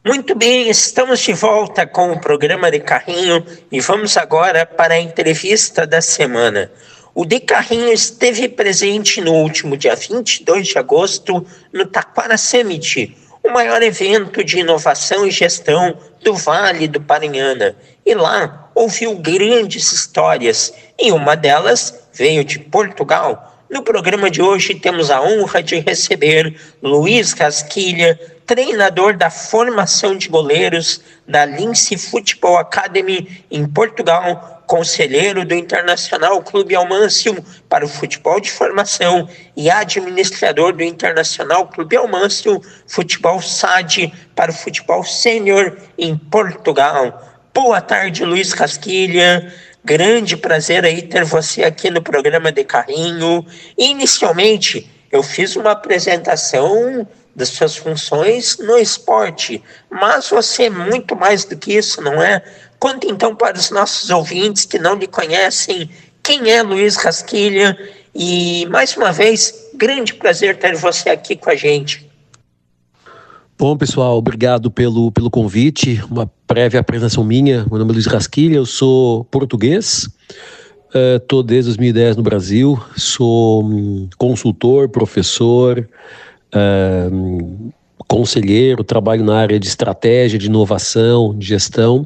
Muito bem, estamos de volta com o programa De Carrinho e vamos agora para a entrevista da semana. O De Carrinho esteve presente no último dia 22 de agosto no Taquara Summit, o maior evento de inovação e gestão do Vale do Paranhana. E lá ouviu grandes histórias e uma delas veio de Portugal. No programa de hoje temos a honra de receber Luiz Rasquilha, treinador da formação de goleiros da Lince Football Academy em Portugal, conselheiro do Internacional Clube Almancio para o futebol de formação e administrador do Internacional Clube Almancio Futebol SAD para o futebol sênior em Portugal. Boa tarde, Luiz Rasquilha. Grande prazer aí ter você aqui no programa De Carrinho. Inicialmente, eu fiz uma apresentação das suas funções no esporte, mas você é muito mais do que isso, não é? Conta então para os nossos ouvintes que não lhe conhecem quem é Luiz Rasquilha e, mais uma vez, grande prazer ter você aqui com a gente. Bom, pessoal, obrigado pelo convite. Uma prévia apresentação minha. Meu nome é Luiz Rasquilha, eu sou português, estou desde 2010 no Brasil, sou consultor, professor, conselheiro, trabalho na área de estratégia, de inovação, de gestão.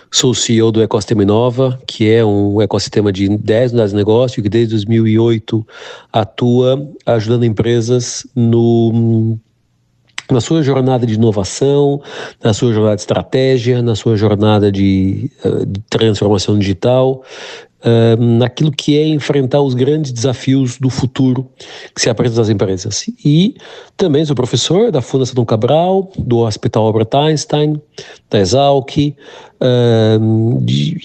Sou CEO do Ecosistema Inova, que é um ecossistema de 10 unidades de negócio que desde 2008 atua ajudando empresas na sua jornada de inovação, na sua jornada de estratégia, na sua jornada de transformação digital, naquilo que é enfrentar os grandes desafios do futuro que se apresentam às empresas. E também sou professor da Fundação Dom Cabral, do Hospital Albert Einstein, da Exalc, e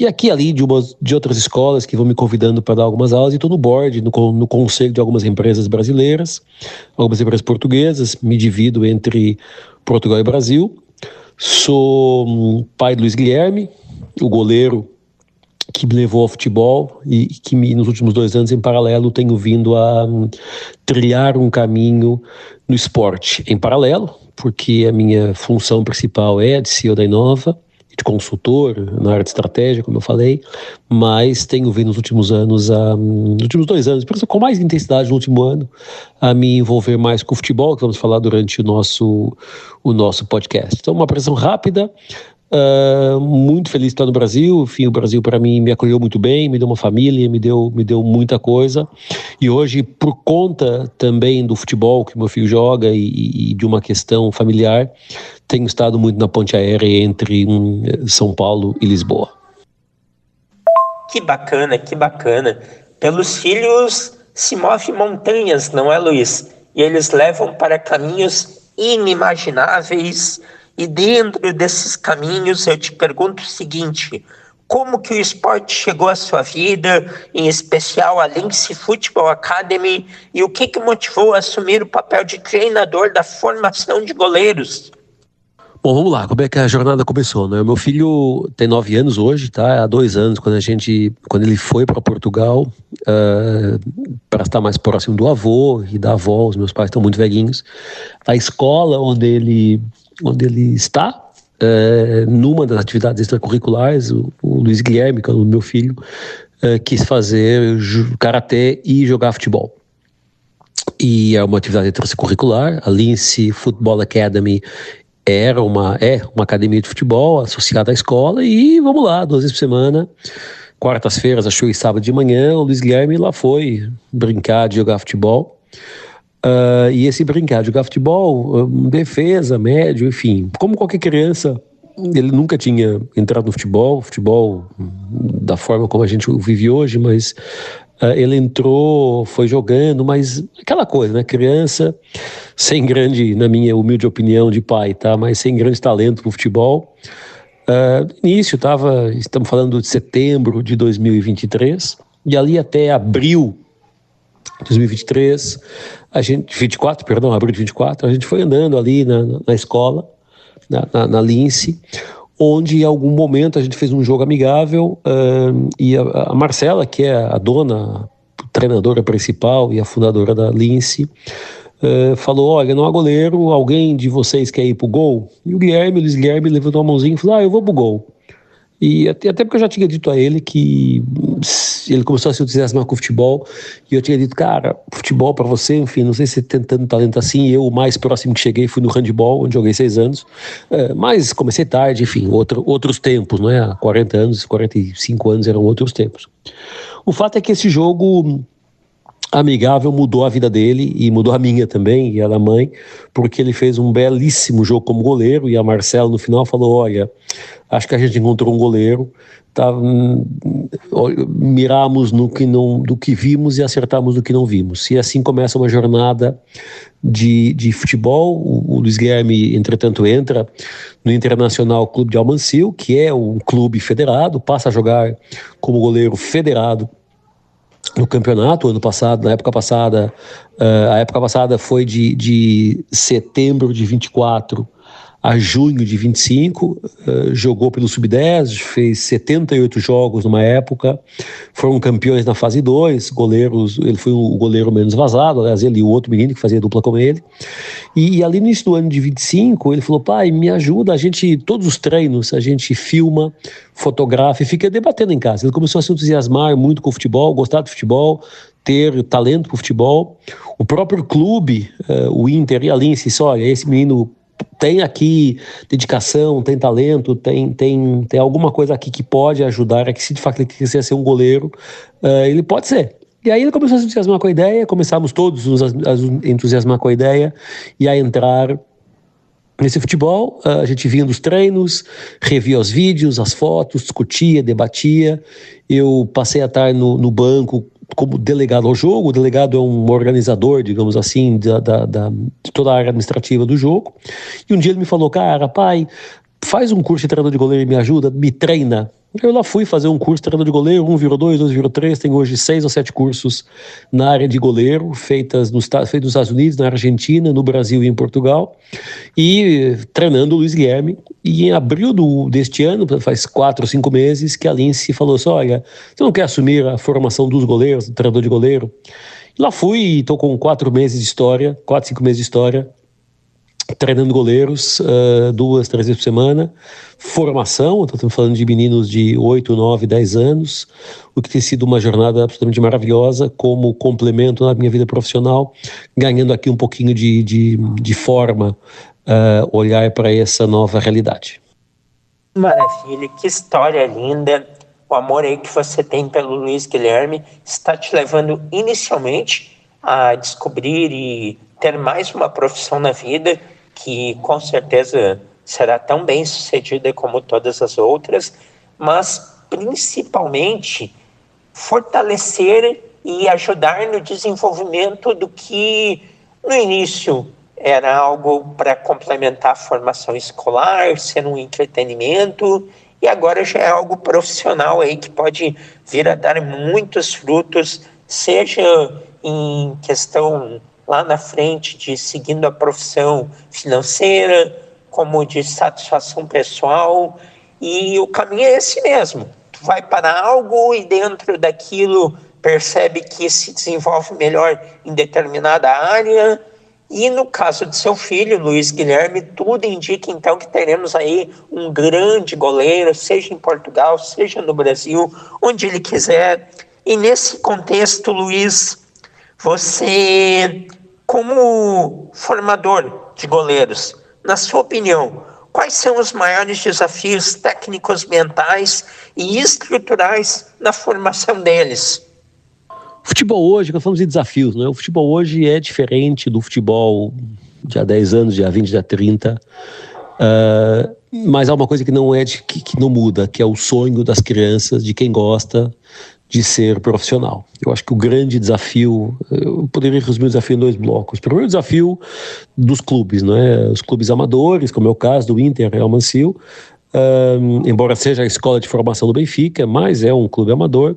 aqui e ali de outras escolas que vão me convidando para dar algumas aulas, e estou no board, no conselho de algumas empresas brasileiras, algumas empresas portuguesas, me divido entre Portugal e Brasil. Sou pai de Luiz Guilherme, o goleiro que me levou ao futebol e que nos últimos 2 anos, em paralelo, tenho vindo a trilhar um caminho no esporte. Em paralelo, porque a minha função principal é de CEO da Inova, de consultor na área de estratégia, como eu falei, mas tenho vindo nos últimos anos, nos últimos 2 anos, com mais intensidade no último ano, a me envolver mais com o futebol, que vamos falar durante o nosso podcast. Então, uma apresentação rápida. Muito feliz de estar no Brasil. Enfim, o Brasil para mim me acolheu muito bem, me deu uma família, me deu muita coisa, e hoje, por conta também do futebol que meu filho joga e de uma questão familiar, tenho estado muito na ponte aérea entre São Paulo e Lisboa. Que bacana, que bacana. Pelos filhos se move montanhas, não é, Luiz? E eles levam para caminhos inimagináveis. E dentro desses caminhos eu te pergunto o seguinte: como que o esporte chegou à sua vida, em especial a Lince Football Academy, e o que motivou a assumir o papel de treinador da formação de goleiros? Bom, vamos lá, como é que a jornada começou, né? Meu filho tem 9 anos hoje, tá? Há 2 anos, quando ele foi para Portugal, para estar mais próximo do avô e da avó, os meus pais estão muito velhinhos, a escola onde ele está, numa das atividades extracurriculares, o Luiz Guilherme, que é o meu filho, quis fazer karatê e jogar futebol. E é uma atividade extracurricular. A Lince Football Academy é uma academia de futebol associada à escola, e vamos lá, 2 vezes por semana, quartas-feiras, acho que sábado de manhã, o Luiz Guilherme lá foi brincar de jogar futebol. E esse brincar de jogar futebol, defesa, médio, enfim, como qualquer criança, ele nunca tinha entrado no futebol da forma como a gente vive hoje, mas ele entrou, foi jogando, mas aquela coisa, né, criança sem grande, na minha humilde opinião de pai, tá, mas sem grande talento pro futebol. Início, estamos falando de setembro de 2023, e ali até abril de 2023, abril de 24, a gente foi andando ali na escola, na Lince, onde em algum momento a gente fez um jogo amigável, e a Marcela, que é a dona, a treinadora principal e a fundadora da Lince, falou, olha, não há goleiro, alguém de vocês quer ir pro gol? E o Luiz Guilherme levantou a mãozinha e falou, eu vou pro gol. E até porque eu já tinha dito a ele que ele começou a se entusiasmar com o futebol, e eu tinha dito, cara, futebol pra você, enfim, não sei se você tem tanto talento assim. Eu, o mais próximo que cheguei, fui no handball, onde joguei 6 anos, mas comecei tarde, enfim, outros tempos, não é? Há 40 anos, 45 anos eram outros tempos. O fato é que esse jogo amigável mudou a vida dele e mudou a minha também, e a da mãe, porque ele fez um belíssimo jogo como goleiro, e a Marcela no final falou, olha, acho que a gente encontrou um goleiro, miramos do que vimos e acertamos no que não vimos. E assim começa uma jornada de futebol. O Luiz Guilherme, entretanto, entra no Internacional Clube de Almancil, que é um clube federado, passa a jogar como goleiro federado no campeonato. Ano passado, na época passada, a época passada foi de setembro de 24 a junho de 25, jogou pelo Sub-10, fez 78 jogos numa época, foram campeões na fase 2, goleiros, ele foi o goleiro menos vazado, aliás, ele e o outro menino que fazia dupla com ele, e ali no início do ano de 25, ele falou, pai, me ajuda, todos os treinos, a gente filma, fotografa e fica debatendo em casa. Ele começou a se entusiasmar muito com o futebol, gostar do futebol, ter talento para o futebol. O próprio clube, o Inter e a Lince, disse, olha, esse menino tem aqui dedicação, tem talento, tem alguma coisa aqui que pode ajudar, que se de fato ele quiser ser um goleiro, ele pode ser. E aí ele começou a se entusiasmar com a ideia, começamos todos a entusiasmar com a ideia e a entrar nesse futebol. A gente vinha dos treinos, revia os vídeos, as fotos, discutia, debatia. Eu passei a estar no banco como delegado ao jogo. O delegado é um organizador, digamos assim, de toda a área administrativa do jogo. E um dia ele me falou, cara, pai, faz um curso de treinador de goleiro e me ajuda, me treina. Eu lá fui fazer um curso de treinador de goleiro, 1 virou 2, 2 virou 3, tem hoje 6 ou 7 cursos na área de goleiro, feitos nos Estados Unidos, na Argentina, no Brasil e em Portugal, e treinando o Luiz Guilherme. E em abril deste ano, faz 4 ou 5 meses, que a Lince falou assim, olha, você não quer assumir a formação dos goleiros, do treinador de goleiro? E lá fui e estou com 4 meses de história, 4, 5 meses de história, treinando goleiros 2, 3 vezes por semana, formação, estamos falando de meninos de 8, 9, 10 anos, o que tem sido uma jornada absolutamente maravilhosa, como complemento na minha vida profissional, ganhando aqui um pouquinho de forma, olhar para essa nova realidade. Maravilha, que história linda. O amor aí que você tem pelo Luiz Guilherme está te levando inicialmente a descobrir e ter mais uma profissão na vida, que com certeza será tão bem sucedida como todas as outras, mas principalmente fortalecer e ajudar no desenvolvimento do que no início era algo para complementar a formação escolar, ser um entretenimento, e agora já é algo profissional aí que pode vir a dar muitos frutos, seja em questão lá na frente de seguindo a profissão financeira, como de satisfação pessoal, e o caminho é esse mesmo. Tu vai para algo e dentro daquilo percebe que se desenvolve melhor em determinada área, e no caso de seu filho, Luiz Guilherme, tudo indica então que teremos aí um grande goleiro, seja em Portugal, seja no Brasil, onde ele quiser. E nesse contexto, Luiz, você, como formador de goleiros, na sua opinião, quais são os maiores desafios técnicos, mentais e estruturais na formação deles? Futebol hoje, nós falamos de desafios, né? O futebol hoje é diferente do futebol de há 10 anos, de há 20, de há 30, mas há uma coisa que não que não muda, que é o sonho das crianças, de quem gosta de ser profissional. Eu acho que o grande desafio, eu poderia resumir o desafio em 2 blocos. O primeiro desafio dos clubes, né? Os clubes amadores, como é o caso do Inter e Almancil, embora seja a escola de formação do Benfica, mas é um clube amador,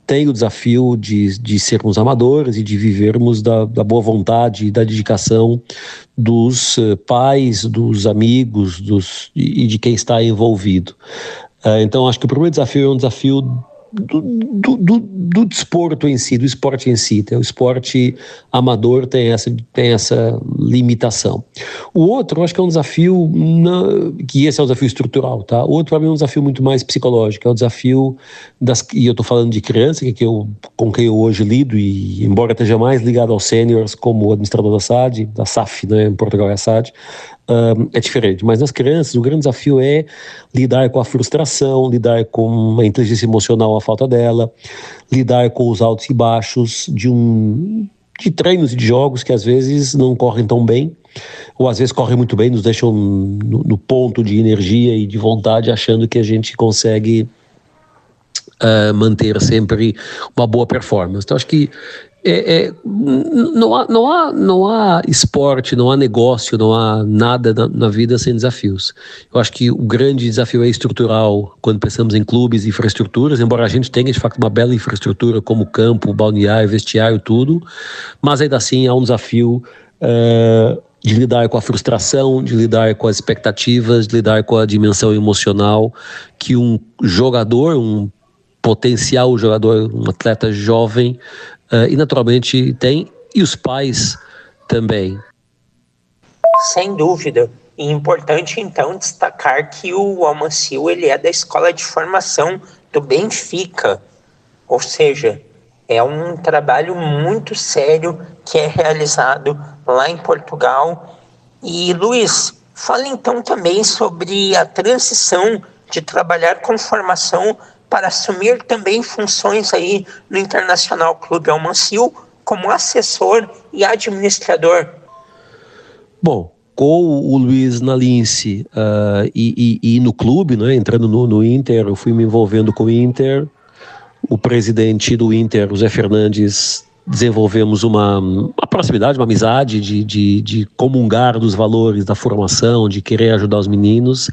tem o desafio de sermos amadores e de vivermos da boa vontade e da dedicação dos pais, dos amigos e de quem está envolvido. Então acho que o primeiro desafio é um desafio do desporto em si, do esporte em si. O esporte amador tem essa limitação. O outro, eu acho que é um desafio, que esse é um desafio estrutural, tá? O outro, para mim, é um desafio muito mais psicológico, é o desafio e eu estou falando de criança, com quem eu hoje lido, e embora esteja mais ligado aos seniors, como administrador da SAD, da SAF, né, em Portugal é a SAD, é diferente, mas nas crianças o grande desafio é lidar com a frustração, lidar com a inteligência emocional, a falta dela, lidar com os altos e baixos de treinos e de jogos que às vezes não correm tão bem, ou às vezes correm muito bem, nos deixam no ponto de energia e de vontade, achando que a gente consegue manter sempre uma boa performance. Então acho que não há esporte, não há negócio, não há nada na vida sem desafios. Eu acho que o grande desafio é estrutural quando pensamos em clubes e infraestruturas, embora a gente tenha de facto uma bela infraestrutura como campo, balneário, vestiário, tudo, mas ainda assim há um desafio de lidar com a frustração, de lidar com as expectativas, de lidar com a dimensão emocional que um jogador, um potencial jogador, um atleta jovem, e naturalmente tem, e os pais também. Sem dúvida. E importante então destacar que o Almancil ele é da escola de formação do Benfica, ou seja, é um trabalho muito sério que é realizado lá em Portugal. E Luiz, fala então também sobre a transição de trabalhar com formação para assumir também funções aí no Internacional Clube Almancil como assessor e administrador. Bom, com o Luiz na Lince e no clube, né, entrando no Inter, eu fui me envolvendo com o Inter. O presidente do Inter, o Zé Fernandes, desenvolvemos uma proximidade, uma amizade de comungar dos valores da formação, de querer ajudar os meninos,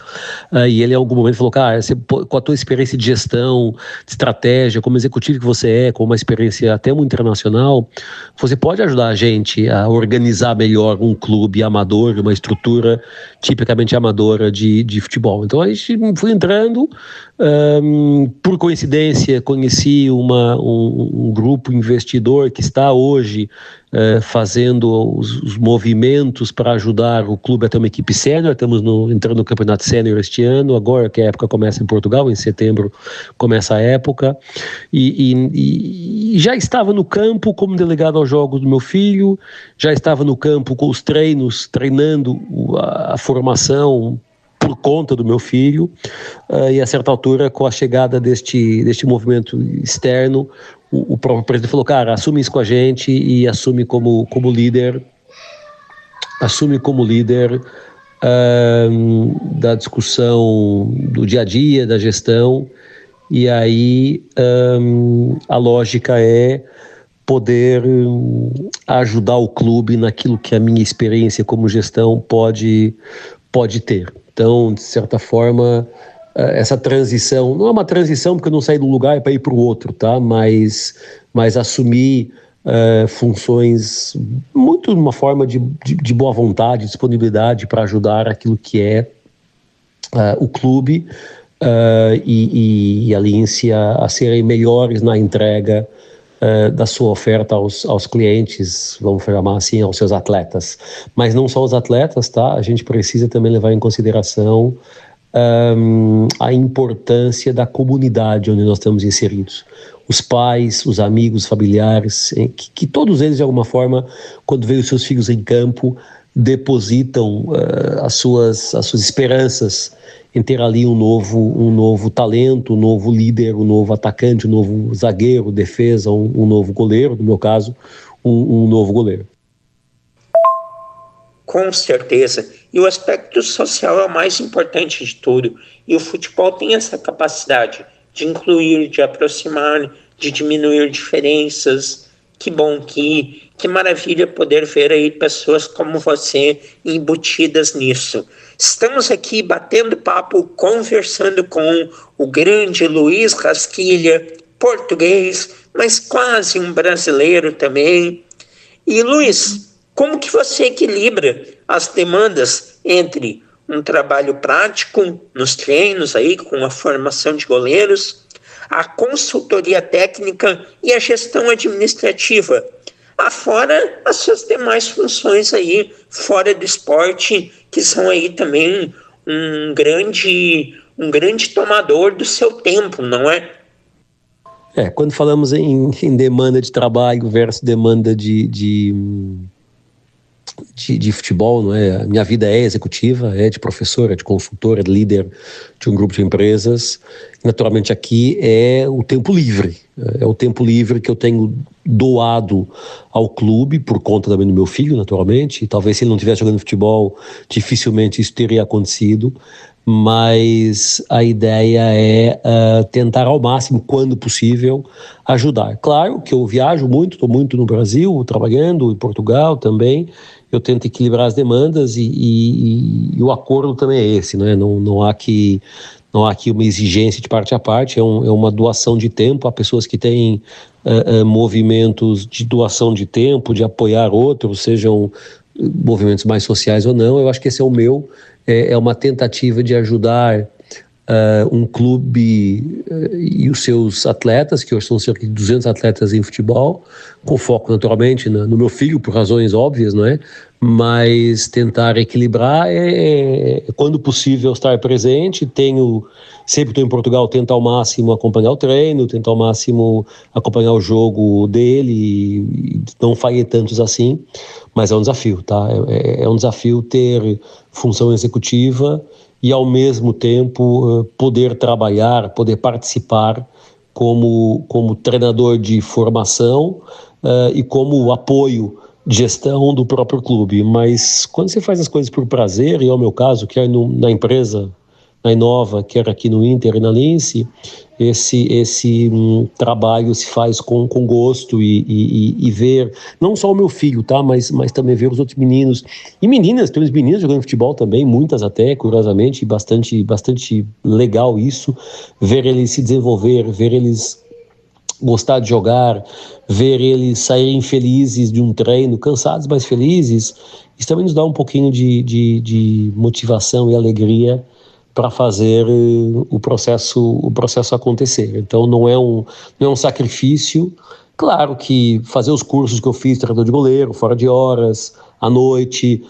e ele em algum momento falou, cara, com a tua experiência de gestão, de estratégia, como executivo que você é, com uma experiência até muito internacional, você pode ajudar a gente a organizar melhor um clube amador, uma estrutura tipicamente amadora de futebol. Então a gente foi entrando, por coincidência conheci um grupo investidor que está hoje fazendo os movimentos para ajudar o clube a ter uma equipe sênior. Estamos entrando no campeonato sênior este ano, agora que a época começa em Portugal, em setembro começa a época, e já estava no campo como delegado aos jogos do meu filho, já estava no campo com os treinos, treinando a formação por conta do meu filho, e a certa altura, com a chegada deste movimento externo, o próprio presidente falou, cara, assume isso com a gente e assume como líder da discussão do dia a dia, da gestão, e aí a lógica é poder ajudar o clube naquilo que a minha experiência como gestão pode ter. Então, de certa forma, essa transição, não é uma transição porque eu não saí de um lugar para ir para o outro, tá? Mas assumir funções muito de uma forma de boa vontade, disponibilidade para ajudar aquilo que é o clube e a Lince a serem melhores na entrega da sua oferta aos clientes, vamos chamar assim, aos seus atletas. Mas não só os atletas, tá? A gente precisa também levar em consideração a importância da comunidade onde nós estamos inseridos. Os pais, os amigos, os familiares, que todos eles, de alguma forma, quando veem os seus filhos em campo, depositam as suas esperanças em ter ali um novo talento, um novo líder, um novo atacante, um novo zagueiro, defesa, um novo goleiro, no meu caso, um novo goleiro. Com certeza. E o aspecto social é o mais importante de tudo. E o futebol tem essa capacidade de incluir, de aproximar, de diminuir diferenças. Que bom, que maravilha poder ver aí pessoas como você embutidas nisso. Estamos aqui batendo papo, conversando com o grande Luiz Rasquilha, português, mas quase um brasileiro também. E Luiz, como que você equilibra as demandas entre um trabalho prático nos treinos aí, com a formação de goleiros, a consultoria técnica e a gestão administrativa, afora as suas demais funções aí fora do esporte, que são aí também um grande tomador do seu tempo, não é? Quando falamos em demanda de trabalho versus demanda de futebol, não é? A minha vida é executiva, é de professor, é de consultor, é de líder de um grupo de empresas. Naturalmente aqui é o tempo livre, é o tempo livre que eu tenho doado ao clube por conta também do meu filho, naturalmente. Talvez se ele não estivesse jogando futebol, dificilmente isso teria acontecido, mas a ideia é tentar ao máximo, quando possível, ajudar. Claro que eu viajo muito, estou muito no Brasil, trabalhando, em Portugal também. Eu tento equilibrar as demandas e o acordo também é esse, né? Não há aqui uma exigência de parte a parte, é uma doação de tempo. Há pessoas que têm movimentos de doação de tempo, de apoiar outros, sejam movimentos mais sociais ou não. Eu acho que esse é o meu, é uma tentativa de ajudar um clube e os seus atletas, que hoje são cerca de 200 atletas em futebol, com foco naturalmente no meu filho, por razões óbvias, não é? Mas tentar equilibrar quando possível, estar presente. Sempre estou em Portugal, tento ao máximo acompanhar o treino, tento ao máximo acompanhar o jogo dele, e não falhei tantos assim, mas é um desafio, tá? É um desafio ter função executiva e ao mesmo tempo poder trabalhar, poder participar como treinador de formação e como apoio de gestão do próprio clube. Mas quando você faz as coisas por prazer, e é o meu caso, quer na empresa, na Inova, quer aqui no Inter e na Lince, esse trabalho se faz com gosto e ver, não só o meu filho, tá? Mas também ver os outros meninos e meninas, temos meninas jogando futebol também, muitas até, curiosamente, bastante legal isso, ver eles se desenvolver, ver eles gostar de jogar, ver eles saírem felizes de um treino, cansados, mas felizes. Isso também nos dá um pouquinho de motivação e alegria para fazer o processo acontecer. Então não é um sacrifício. Claro que fazer os cursos que eu fiz, treinador de goleiro, fora de horas, à noite,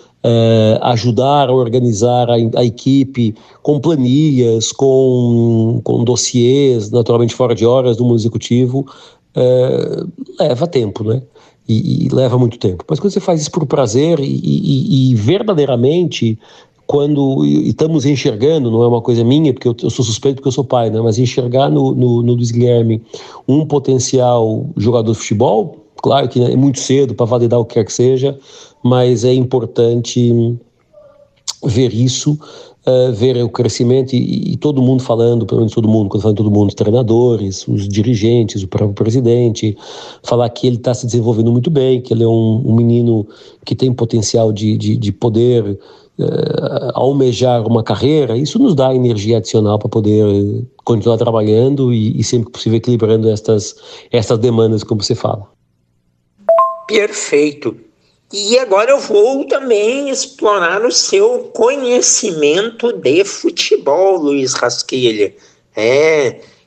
ajudar a organizar a equipe com planilhas, com dossiês, naturalmente fora de horas, do mundo executivo, leva tempo, né? E leva muito tempo. Mas quando você faz isso por prazer e verdadeiramente, quando estamos enxergando, não é uma coisa minha, porque eu sou suspeito porque eu sou pai, né? Mas enxergar no Luiz Guilherme um potencial jogador de futebol, claro que é muito cedo para validar o que quer que seja, mas é importante ver isso, ver o crescimento e todo mundo falando, pelo menos todo mundo, quando eu falo todo mundo, os treinadores, os dirigentes, o próprio presidente, falar que ele está se desenvolvendo muito bem, que ele é um menino que tem potencial de poder almejar uma carreira. Isso nos dá energia adicional para poder continuar trabalhando e sempre que possível equilibrando estas demandas, como você fala. Perfeito. E agora eu vou também explorar o seu conhecimento de futebol, Luiz Rasquilha.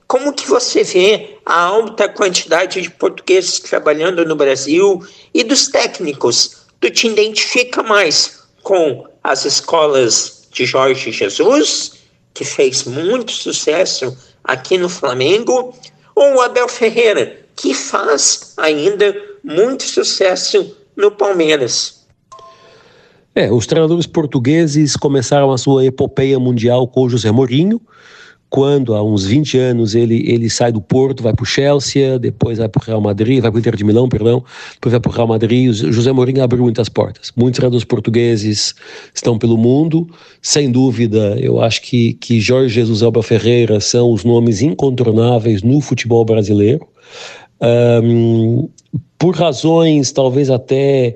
Como que você vê a alta quantidade de portugueses trabalhando no Brasil e dos técnicos? Tu te identifica mais com as escolas de Jorge Jesus, que fez muito sucesso aqui no Flamengo, ou o Abel Ferreira, que faz ainda muito sucesso no Palmeiras? Os treinadores portugueses começaram a sua epopeia mundial com o José Mourinho, quando há uns 20 anos ele sai do Porto, vai para o Chelsea, depois vai para o Real Madrid, vai para o Inter de Milão, depois vai para o Real Madrid. O José Mourinho abriu muitas portas. Muitos treinadores portugueses estão pelo mundo, sem dúvida. Eu acho que Jorge Jesus e Abel Ferreira são os nomes incontornáveis no futebol brasileiro. Por razões talvez até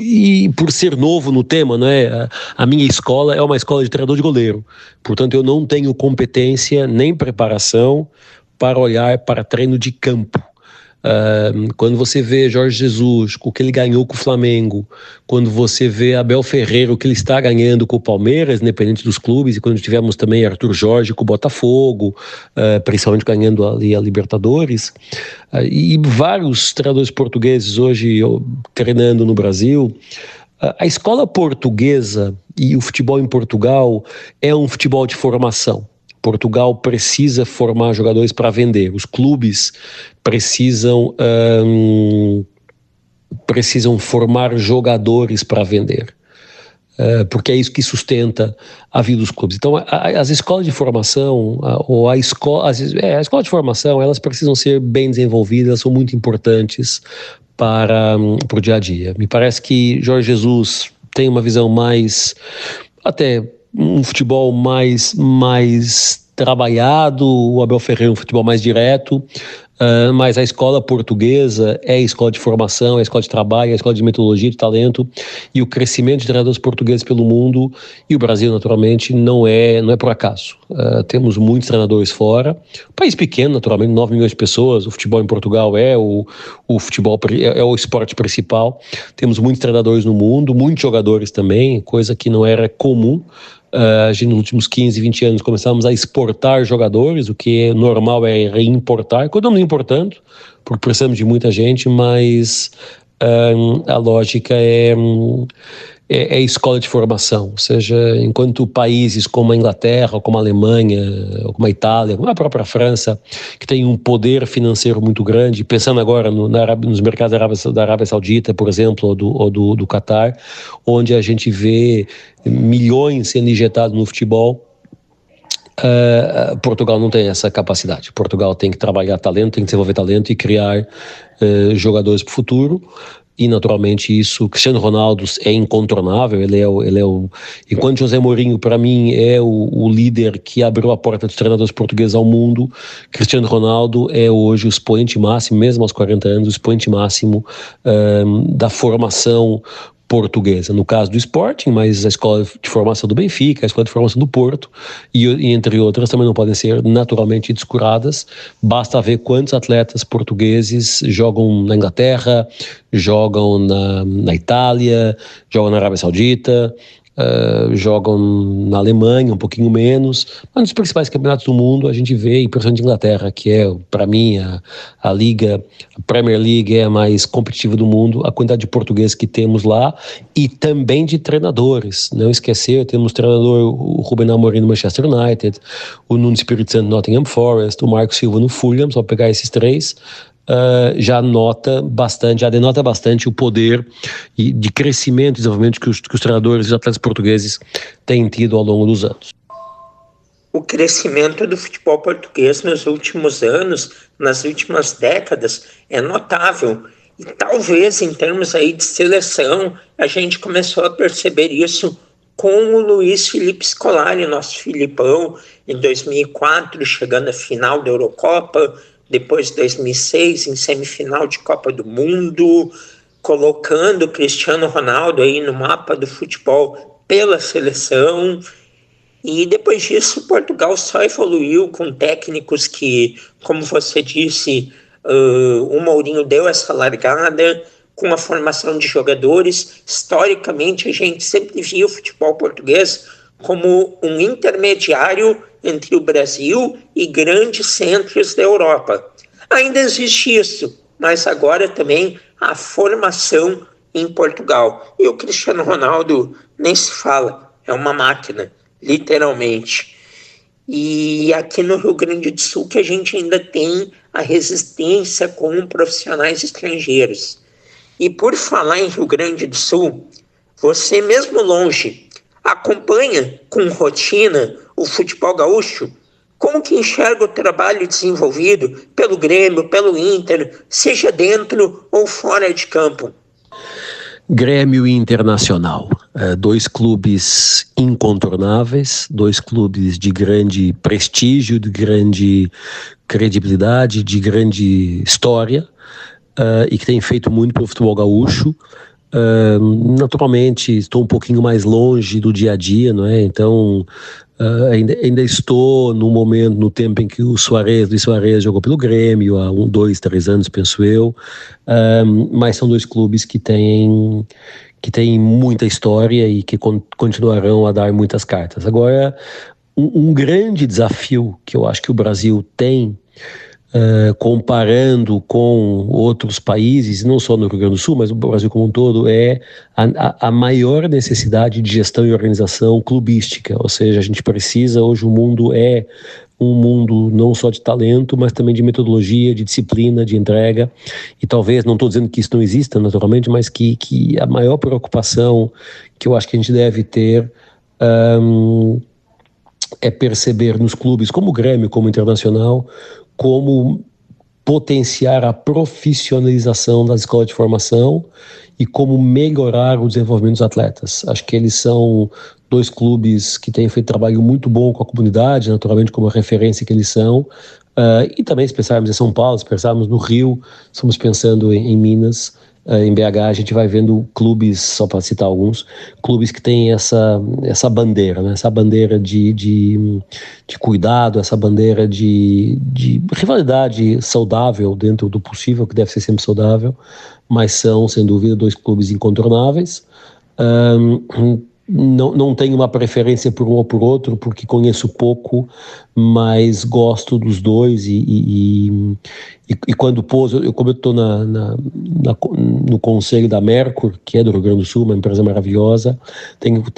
e por ser novo no tema, não é? A minha escola é uma escola de treinador de goleiro, portanto eu não tenho competência nem preparação para olhar para treino de campo. Quando você vê Jorge Jesus, o que ele ganhou com o Flamengo, quando você vê Abel Ferreira, o que ele está ganhando com o Palmeiras, independente dos clubes, e quando tivemos também Arthur Jorge com o Botafogo, principalmente ganhando ali a Libertadores, e vários treinadores portugueses hoje treinando no Brasil. A escola portuguesa e o futebol em Portugal é um futebol de formação. Portugal precisa formar jogadores para vender. Os clubes precisam formar jogadores para vender. Porque é isso que sustenta a vida dos clubes. Então, as escolas de formação, ou a escola de formação, elas precisam ser bem desenvolvidas, são muito importantes para o dia a dia. Me parece que Jorge Jesus tem uma visão mais, até um futebol mais trabalhado, o Abel Ferreira um futebol mais direto, mas a escola portuguesa é a escola de formação, é a escola de trabalho, é a escola de metodologia, de talento, e o crescimento de treinadores portugueses pelo mundo, e o Brasil naturalmente não é por acaso. Temos muitos treinadores fora, país pequeno naturalmente, 9 milhões de pessoas, o futebol em Portugal é o futebol, é o esporte principal, temos muitos treinadores no mundo, muitos jogadores também, coisa que não era comum. A gente nos últimos 15, 20 anos começamos a exportar jogadores, o que é normal é reimportar, continuamos importando, porque precisamos de muita gente, mas a lógica é escola de formação, ou seja, enquanto países como a Inglaterra, como a Alemanha, ou como a Itália, como a própria França, que tem um poder financeiro muito grande, pensando agora nos mercados da Arábia Saudita, por exemplo, ou do Catar, onde a gente vê milhões sendo injetados no futebol, Portugal não tem essa capacidade. Portugal tem que trabalhar talento, tem que desenvolver talento e criar jogadores para o futuro. E naturalmente isso, Cristiano Ronaldo é incontornável, enquanto José Mourinho para mim é o líder que abriu a porta dos treinadores portugueses ao mundo, Cristiano Ronaldo é hoje o expoente máximo, mesmo aos 40 anos, o expoente máximo da formação portuguesa, no caso do Sporting, mas a escola de formação do Benfica, a escola de formação do Porto e entre outras também não podem ser naturalmente descuradas. Basta ver quantos atletas portugueses jogam na Inglaterra, jogam na Itália, jogam na Arábia Saudita, jogam na Alemanha, um pouquinho menos, mas nos principais campeonatos do mundo a gente vê, e principalmente Inglaterra, que é, para mim, a Liga, a Premier League é a mais competitiva do mundo, a quantidade de portugueses que temos lá, e também de treinadores, não esquecer, temos o treinador, o Ruben Amorim no Manchester United, o Nuno Espírito Santo no Nottingham Forest, o Marco Silva no Fulham, só pegar esses três, já denota bastante o poder de crescimento e desenvolvimento que os treinadores e os atletas portugueses têm tido ao longo dos anos. O crescimento do futebol português nos últimos anos, nas últimas décadas, é notável. E talvez em termos aí de seleção, a gente começou a perceber isso com o Luiz Felipe Scolari, nosso Filipão, em 2004, chegando à final da Eurocopa, depois de 2006, em semifinal de Copa do Mundo, colocando o Cristiano Ronaldo aí no mapa do futebol pela seleção. E depois disso, Portugal só evoluiu com técnicos que, como você disse, o Mourinho deu essa largada, com a formação de jogadores. Historicamente, a gente sempre viu o futebol português como um intermediário entre o Brasil e grandes centros da Europa. Ainda existe isso, mas agora também a formação em Portugal. E o Cristiano Ronaldo nem se fala, é uma máquina, literalmente. E aqui no Rio Grande do Sul que a gente ainda tem a resistência com profissionais estrangeiros. E por falar em Rio Grande do Sul, você mesmo longe acompanha com rotina o futebol gaúcho? Como que enxerga o trabalho desenvolvido pelo Grêmio, pelo Inter, seja dentro ou fora de campo? Grêmio e Internacional, dois clubes incontornáveis, dois clubes de grande prestígio, de grande credibilidade, de grande história, e que têm feito muito pelo futebol gaúcho. Naturalmente, estou um pouquinho mais longe do dia a dia, não é? Então, ainda estou no tempo em que o Luis Suárez jogou pelo Grêmio, há 2, 3 anos, penso eu, mas são dois clubes que têm muita história e que continuarão a dar muitas cartas. Agora, um grande desafio que eu acho que o Brasil tem, comparando com outros países, não só no Rio Grande do Sul, mas o Brasil como um todo, é a maior necessidade de gestão e organização clubística. Ou seja, a gente precisa, hoje o mundo é um mundo não só de talento, mas também de metodologia, de disciplina, de entrega, e talvez, não estou dizendo que isso não exista naturalmente, mas que a maior preocupação que eu acho que a gente deve ter é perceber nos clubes como o Grêmio, como o Internacional, como potenciar a profissionalização das escolas de formação e como melhorar o desenvolvimento dos atletas. Acho que eles são dois clubes que têm feito trabalho muito bom com a comunidade, naturalmente como a referência que eles são, e também se pensarmos em São Paulo, se pensarmos no Rio, estamos pensando em Minas, em BH, a gente vai vendo clubes, só para citar alguns, clubes que têm essa bandeira, né? Essa bandeira de cuidado, essa bandeira de rivalidade saudável dentro do possível, que deve ser sempre saudável, mas são, sem dúvida, dois clubes incontornáveis. Não tenho uma preferência por um ou por outro, porque conheço pouco, mas gosto dos dois e quando como eu estou no conselho da Mercur, que é do Rio Grande do Sul, uma empresa maravilhosa,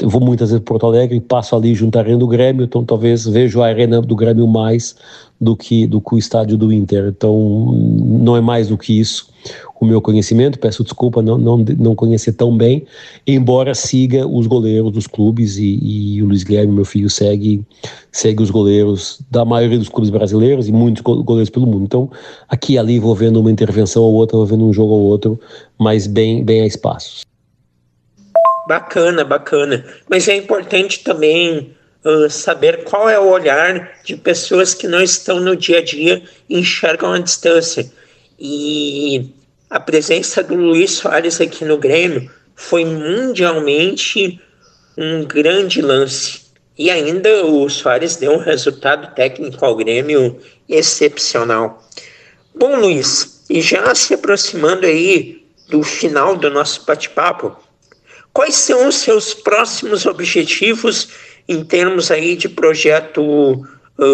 vou muitas vezes para Porto Alegre e passo ali junto à Arena do Grêmio, então talvez vejo a Arena do Grêmio mais do que o estádio do Inter, então não é mais do que isso o meu conhecimento, peço desculpa não conhecer tão bem, embora siga os goleiros dos clubes e o Luiz Guilherme, meu filho, segue os goleiros da maioria dos clubes brasileiros e muitos goleiros pelo mundo. Então, aqui e ali vou vendo uma intervenção ou outra, vou vendo um jogo ou outro, mas bem a espaços. Bacana. Mas é importante também saber qual é o olhar de pessoas que não estão no dia a dia e enxergam a distância. E a presença do Luis Suárez aqui no Grêmio foi mundialmente um grande lance. E ainda o Suárez deu um resultado técnico ao Grêmio excepcional. Bom, Luiz, e já se aproximando aí do final do nosso bate-papo, quais são os seus próximos objetivos em termos aí de projeto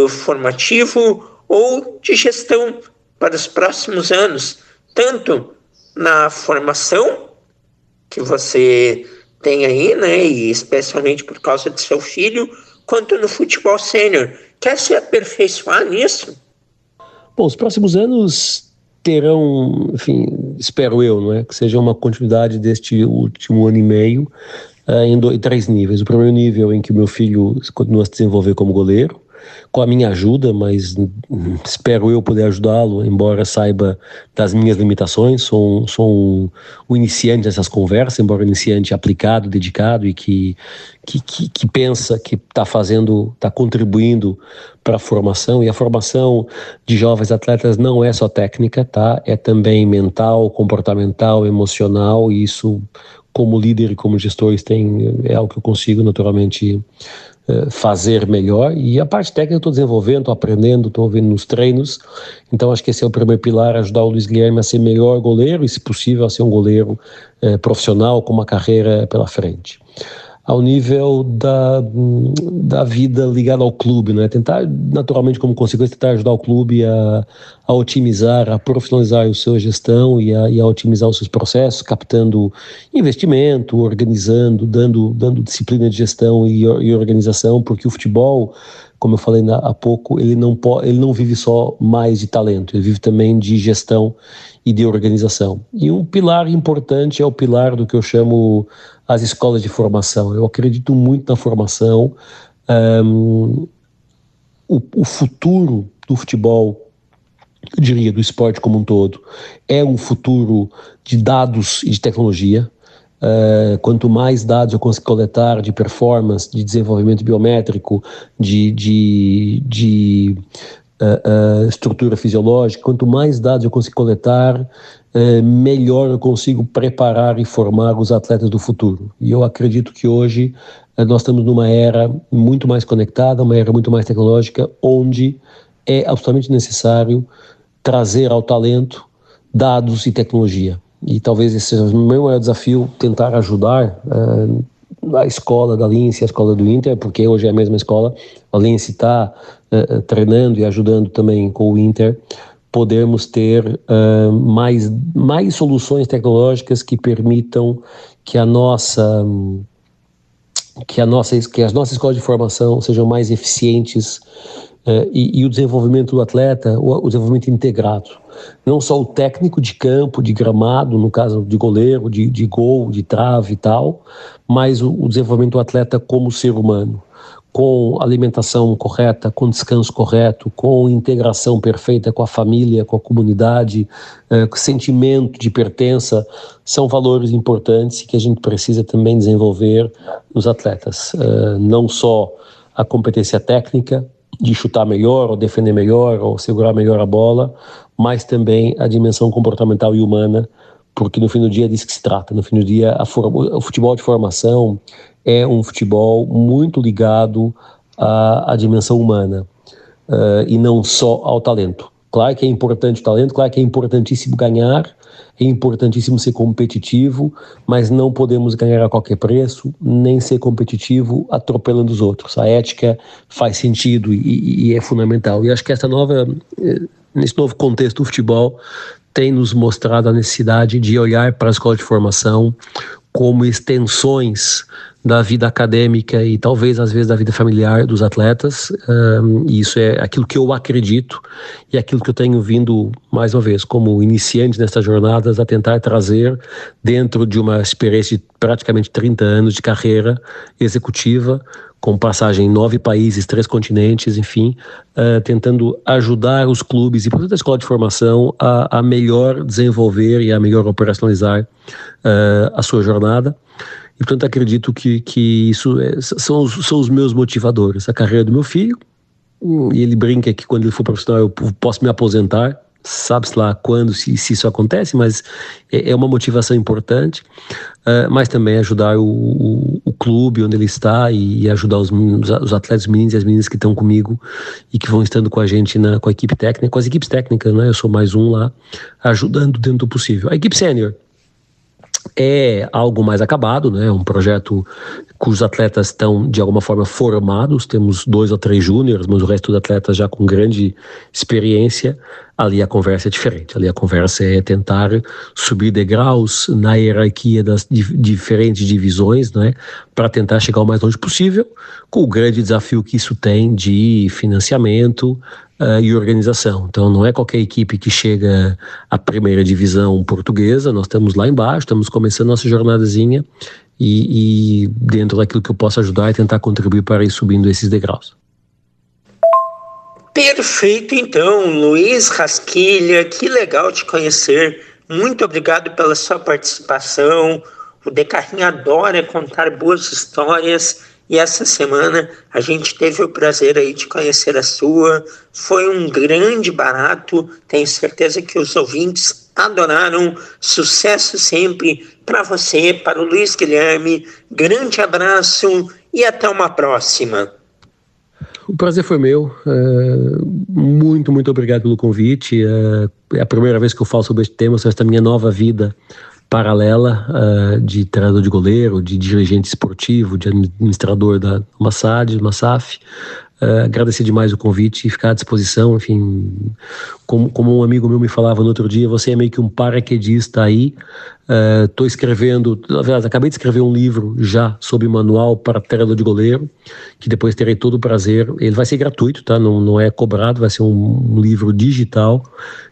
formativo ou de gestão para os próximos anos, tanto na formação que você tem aí, né, e especialmente por causa de seu filho, quanto no futebol sênior? Quer se aperfeiçoar nisso? Bom, os próximos anos terão, enfim, espero eu, não é, que seja uma continuidade deste último ano e meio, em 3 níveis. O primeiro nível em que o meu filho continua a se desenvolver como goleiro, com a minha ajuda, mas espero eu poder ajudá-lo, embora saiba das minhas limitações. Sou um iniciante nessas conversas, embora um iniciante aplicado, dedicado e que pensa que está contribuindo para a formação, e a formação de jovens atletas não é só técnica, tá? É também mental, comportamental, emocional, e isso, como líder e como gestor, é algo que eu consigo naturalmente fazer melhor, e a parte técnica eu estou desenvolvendo, estou aprendendo, estou ouvindo nos treinos, então acho que esse é o primeiro pilar, ajudar o Luiz Guilherme a ser melhor goleiro e, se possível, a ser um goleiro profissional com uma carreira pela frente. Ao nível da vida ligada ao clube, né? Tentar, naturalmente, como consequência, tentar ajudar o clube a otimizar, a profissionalizar a sua gestão e a otimizar os seus processos, captando investimento, organizando, dando disciplina de gestão e organização, porque o futebol, como eu falei há pouco, ele não vive só mais de talento, ele vive também de gestão e de organização. E um pilar importante é o pilar do que eu chamo as escolas de formação. Eu acredito muito na formação. O futuro do futebol, eu diria, do esporte como um todo, é um futuro de dados e de tecnologia. Quanto mais dados eu consigo coletar de performance, de desenvolvimento biométrico, de estrutura fisiológica, quanto mais dados eu consigo coletar, melhor eu consigo preparar e formar os atletas do futuro. E eu acredito que hoje nós estamos numa era muito mais conectada, uma era muito mais tecnológica, onde é absolutamente necessário trazer ao talento dados e tecnologia. E talvez esse seja o meu maior desafio, tentar ajudar a escola da Lince, a escola do Inter, porque hoje é a mesma escola. A Lince está treinando e ajudando também com o Inter, podermos ter mais soluções tecnológicas que permitam que as nossas escolas de formação sejam mais eficientes, e o desenvolvimento do atleta, o desenvolvimento integrado. Não só o técnico de campo, de gramado, no caso de goleiro, de gol, de trave e tal, mas o desenvolvimento do atleta como ser humano, com alimentação correta, com descanso correto, com integração perfeita com a família, com a comunidade, com sentimento de pertença, são valores importantes que a gente precisa também desenvolver nos atletas. Não só a competência técnica, de chutar melhor, ou defender melhor, ou segurar melhor a bola, mas também a dimensão comportamental e humana, porque no fim do dia é disso que se trata. No fim do dia, o futebol de formação é um futebol muito ligado à dimensão humana, e não só ao talento. Claro que é importante o talento, claro que é importantíssimo ganhar, é importantíssimo ser competitivo, mas não podemos ganhar a qualquer preço, nem ser competitivo atropelando os outros. A ética faz sentido e é fundamental. E acho que nesse novo contexto do futebol, tem nos mostrado a necessidade de olhar para a escola de formação como extensões da vida acadêmica e talvez às vezes da vida familiar dos atletas, e isso é aquilo que eu acredito e aquilo que eu tenho vindo, mais uma vez, como iniciante nessas jornadas, a tentar trazer dentro de uma experiência de praticamente 30 anos de carreira executiva, com passagem em 9 países, 3 continentes, enfim, tentando ajudar os clubes e, portanto, a escola de formação a melhor desenvolver e a melhor operacionalizar a sua jornada. E, portanto, acredito que isso são os meus motivadores. A carreira do meu filho, e ele brinca que quando ele for profissional eu posso me aposentar, sabe-se lá quando, se isso acontece, mas é uma motivação importante, mas também ajudar o clube onde ele está e ajudar os atletas, os meninos e as meninas que estão comigo e que vão estando com a gente, com a equipe técnica, com as equipes técnicas, né? Eu sou mais um lá, ajudando dentro do possível. A equipe sênior é algo mais acabado, né? Um projeto cujos atletas estão de alguma forma formados, temos 2 ou 3 júniores, mas o resto dos atletas já com grande experiência. Ali a conversa é diferente, ali a conversa é tentar subir degraus na hierarquia das diferentes divisões, né? Para tentar chegar o mais longe possível, com o grande desafio que isso tem de financiamento e organização. Então não é qualquer equipe que chega à primeira divisão portuguesa, nós estamos lá embaixo, estamos começando nossa jornadazinha e dentro daquilo que eu posso ajudar e tentar contribuir para ir subindo esses degraus. Perfeito, então, Luiz Rasquilha, que legal te conhecer, muito obrigado pela sua participação. O De Carrinho adora contar boas histórias e essa semana a gente teve o prazer aí de conhecer a sua, foi um grande barato, tenho certeza que os ouvintes adoraram. Sucesso sempre para você, para o Luiz Guilherme, grande abraço e até uma próxima. O prazer foi meu, muito, muito obrigado pelo convite, é a primeira vez que eu falo sobre este tema, sobre esta minha nova vida paralela de treinador de goleiro, de dirigente esportivo, de administrador da Massaf. Agradecer demais o convite e ficar à disposição, enfim, como um amigo meu me falava no outro dia, você é meio que um paraquedista aí. Estou escrevendo, na verdade, acabei de escrever um livro já sobre manual para treinador de goleiro, que depois terei todo o prazer, ele vai ser gratuito, tá? Não é cobrado, vai ser um livro digital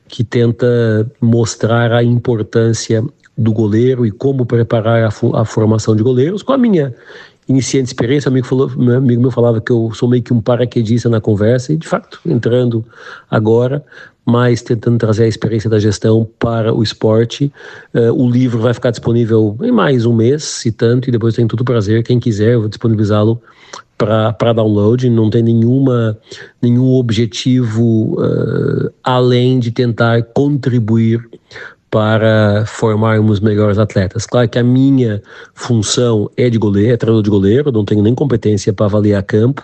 que tenta mostrar a importância do goleiro e como preparar a formação de goleiros, com a minha iniciante experiência. Meu amigo meu falava que eu sou meio que um paraquedista na conversa, e de fato, entrando agora, mas tentando trazer a experiência da gestão para o esporte. O livro vai ficar disponível em mais um mês, se tanto, e depois tem todo o prazer, quem quiser, eu vou disponibilizá-lo para download. Não tem nenhum objetivo além de tentar contribuir para formarmos melhores atletas. Claro que a minha função é de goleiro, é treinador de goleiro, não tenho nem competência para avaliar campo,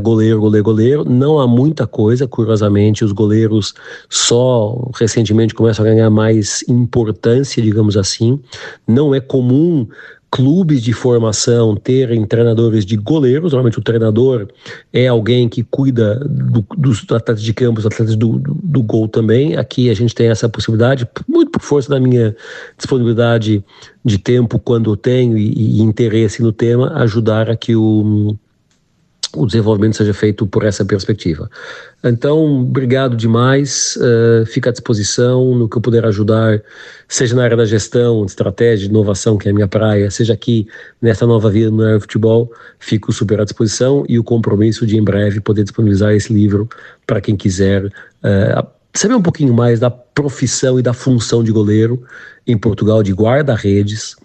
goleiro. Não há muita coisa, curiosamente, os goleiros só recentemente começam a ganhar mais importância, digamos assim. Não é comum clubes de formação terem treinadores de goleiros. Normalmente o treinador é alguém que cuida dos atletas de campo, dos atletas do gol também. Aqui a gente tem essa possibilidade, muito por força da minha disponibilidade de tempo quando eu tenho e interesse no tema, ajudar a que o desenvolvimento seja feito por essa perspectiva. Então, obrigado demais, fica à disposição no que eu puder ajudar, seja na área da gestão, de estratégia, de inovação, que é a minha praia, seja aqui nessa nova vida no Aerofutebol, fico super à disposição e o compromisso de em breve poder disponibilizar esse livro para quem quiser saber um pouquinho mais da profissão e da função de goleiro em Portugal, de guarda-redes,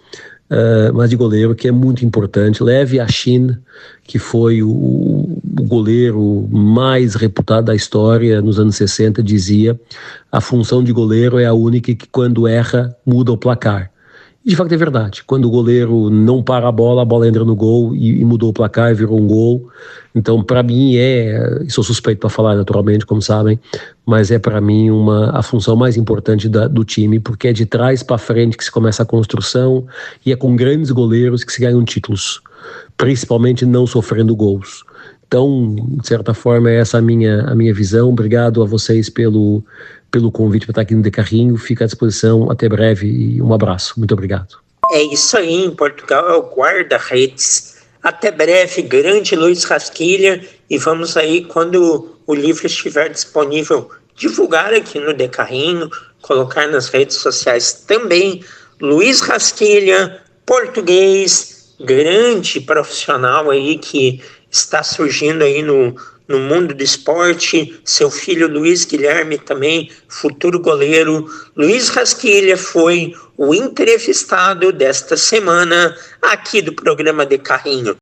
mas de goleiro, que é muito importante. Leve a Shin, que foi o goleiro mais reputado da história nos anos 60, dizia: a função de goleiro é a única que quando erra muda o placar. E de facto é verdade, quando o goleiro não para a bola entra no gol e mudou o placar, virou um gol. Então para mim sou suspeito para falar naturalmente, como sabem, mas é para mim a função mais importante do time, porque é de trás para frente que se começa a construção e é com grandes goleiros que se ganham títulos, principalmente não sofrendo gols. Então, de certa forma, essa é a minha visão. Obrigado a vocês pelo convite para estar aqui no De Carrinho. Fica à disposição. Até breve e um abraço. Muito obrigado. É isso aí, em Portugal é o guarda-redes. Até breve, grande Luiz Rasquilha. E vamos aí, quando o livro estiver disponível, divulgar aqui no De Carrinho, colocar nas redes sociais também. Luiz Rasquilha, português, grande profissional aí que está surgindo aí no mundo do esporte. Seu filho Luiz Guilherme também, futuro goleiro. Luiz Rasquilha foi o entrevistado desta semana aqui do programa De Carrinho.